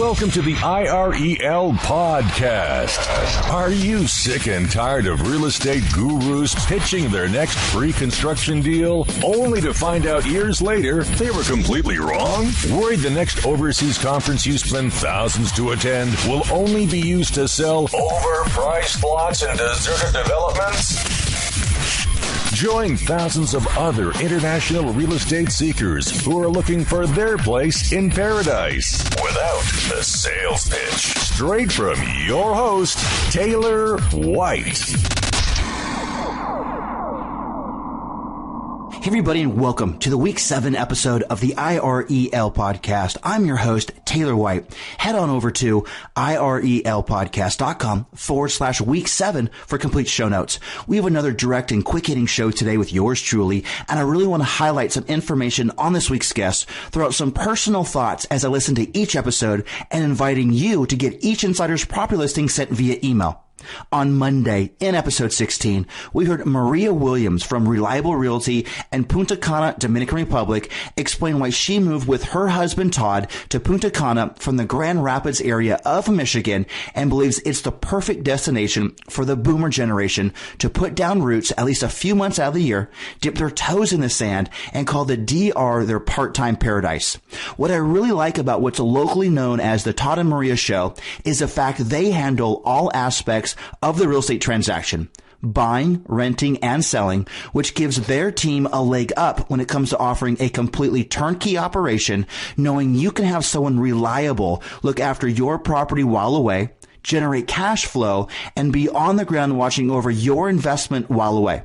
Welcome to the IREL podcast. Are you sick and tired of real estate gurus pitching their next pre-construction deal only to find out years later they were completely wrong? Worried the next overseas conference you spend thousands to attend will only be used to sell overpriced lots in deserted developments? Join thousands of other international real estate seekers who are looking for their place in paradise without the sales pitch. Straight from your host, Taylor White. Hey everybody, and welcome to the Week 7 episode of the IREL podcast. I'm your host, Taylor White. Head on over to irelpodcast.com/week 7 for complete show notes. We have another direct and quick hitting show today with yours truly, and I really want to highlight some information on this week's guest, throw out some personal thoughts as I listen to each episode, and inviting you to get each insider's property listing sent via email. On Monday, in episode 16, we heard Maria Williams from Reliable Realty and Punta Cana Dominican Republic explain why she moved with her husband Todd to Punta Cana from the Grand Rapids area of Michigan and believes it's the perfect destination for the boomer generation to put down roots at least a few months out of the year, dip their toes in the sand, and call the DR their part-time paradise. What I really like about what's locally known as the Todd and Maria Show is the fact they handle all aspects of the real estate transaction, buying, renting, and selling, which gives their team a leg up when it comes to offering a completely turnkey operation, knowing you can have someone reliable look after your property while away, generate cash flow, and be on the ground watching over your investment while away.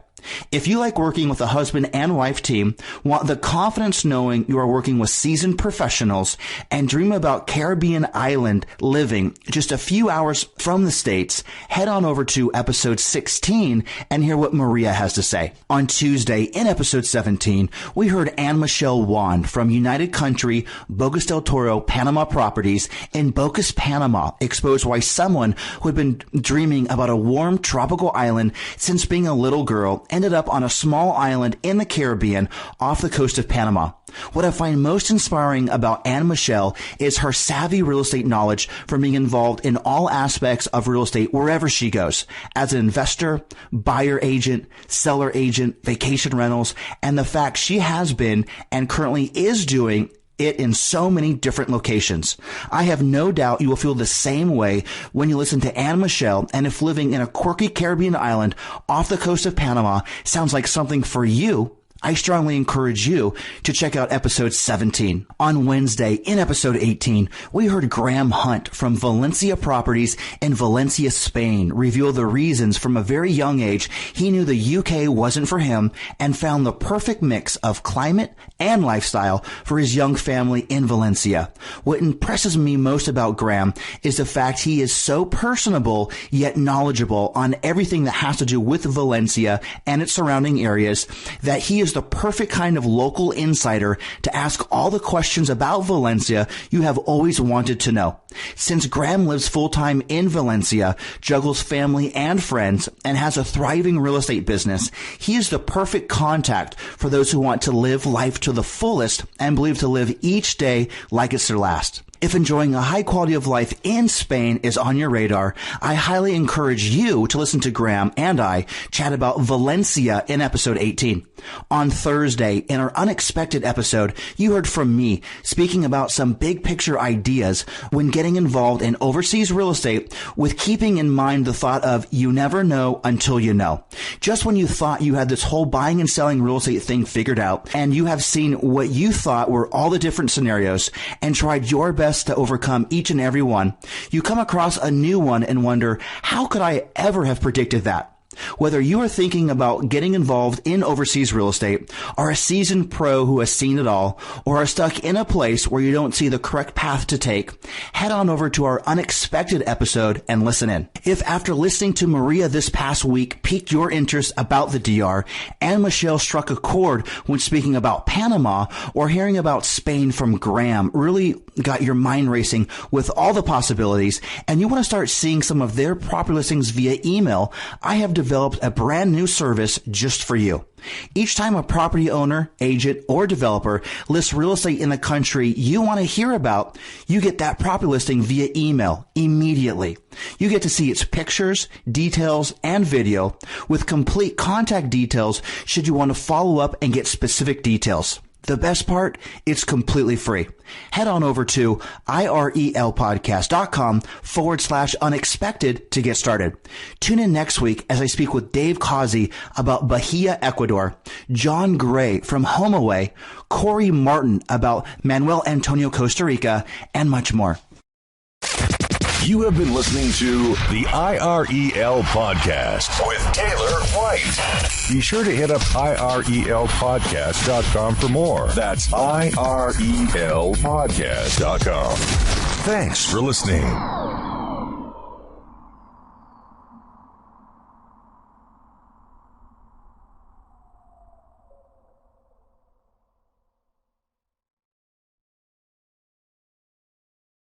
If you like working with a husband and wife team, want the confidence knowing you are working with seasoned professionals, and dream about Caribbean island living just a few hours from the States, head on over to episode 16 and hear what Maria has to say. On Tuesday, in episode 17, we heard Anne-Michelle Juan from United Country, Bocas del Toro, Panama Properties in Bocas, Panama, expose why someone who had been dreaming about a warm tropical island since being a little girl ended up on a small island in the Caribbean off the coast of Panama. What I find most inspiring about Anne-Michelle is her savvy real estate knowledge from being involved in all aspects of real estate wherever she goes, as an investor, buyer agent, seller agent, vacation rentals, and the fact she has been and currently is doing it in so many different locations. I have no doubt you will feel the same way when you listen to Anne-Michelle, and if living in a quirky Caribbean island off the coast of Panama sounds like something for you, I strongly encourage you to check out episode 17. On Wednesday, in episode 18, we heard Graham Hunt from Valencia Properties in Valencia, Spain, reveal the reasons from a very young age he knew the UK wasn't for him and found the perfect mix of climate and lifestyle for his young family in Valencia. What impresses me most about Graham is the fact he is so personable yet knowledgeable on everything that has to do with Valencia and its surrounding areas that he is the perfect kind of local insider to ask all the questions about Valencia you have always wanted to know. Since Graham lives full-time in Valencia, juggles family and friends, and has a thriving real estate business, he is the perfect contact for those who want to live life to the fullest and believe to live each day like it's their last. If enjoying a high quality of life in Spain is on your radar, I highly encourage you to listen to Graham and I chat about Valencia in episode 18. On Thursday, in our unexpected episode, you heard from me speaking about some big picture ideas when getting involved in overseas real estate, with keeping in mind the thought of you never know until you know. Just when you thought you had this whole buying and selling real estate thing figured out, and you have seen what you thought were all the different scenarios and tried your best to overcome each and every one, you come across a new one and wonder, how could I ever have predicted that? Whether you are thinking about getting involved in overseas real estate, are a seasoned pro who has seen it all, or are stuck in a place where you don't see the correct path to take, head on over to our unexpected episode and listen in. If after listening to Maria this past week piqued your interest about the DR, and Michelle struck a chord when speaking about Panama, or hearing about Spain from Graham really got your mind racing with all the possibilities, and you want to start seeing some of their property listings via email, I have developed a brand new service just for you. Each time a property owner, agent, or developer lists real estate in the country you want to hear about, you get that property listing via email immediately. You get to see its pictures, details, and video with complete contact details should you want to follow up and get specific details. The best part, it's completely free. Head on over to irelpodcast.com/unexpected to get started. Tune in next week as I speak with Dave Causey about Bahia, Ecuador, John Gray from HomeAway, Corey Martin about Manuel Antonio, Costa Rica, and much more. You have been listening to the IREL Podcast with Taylor White. Be sure to hit up IRELpodcast.com for more. That's IRELpodcast.com. Thanks for listening.